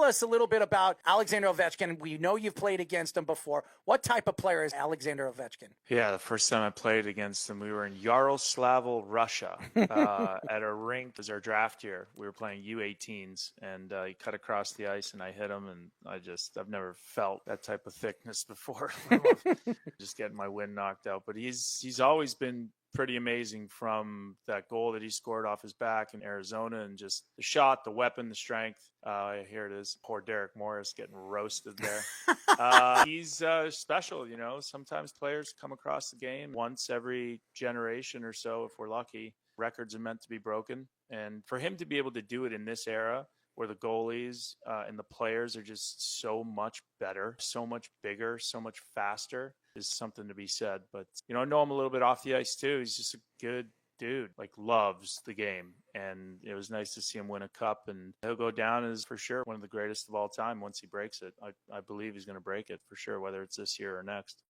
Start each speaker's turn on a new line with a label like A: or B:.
A: tell us a little bit about Alexander Ovechkin. We know you've played against him before. What type of player is Alexander Ovechkin?
B: Yeah, the first time I played against him, we were in Yaroslavl, Russia, at a rink. It was our draft year. We were playing U18s, and he cut across the ice, and I hit him, and I've never felt that type of thickness before. Just getting my wind knocked out. But he's always been pretty amazing, from that goal that he scored off his back in Arizona, and just the shot, the weapon, the strength. Here it is. Poor Derek Morris getting roasted there. He's special, you know. Sometimes players come across the game once every generation or so, if we're lucky. Records are meant to be broken. And for him to be able to do it in this era, where the goalies and the players are just so much better, so much bigger, so much faster, is something to be said. But, you know, I know him a little bit off the ice too. He's just a good dude, like, loves the game. And it was nice to see him win a cup, and he'll go down as, for sure, one of the greatest of all time once he breaks it. I believe he's going to break it for sure, whether it's this year or next.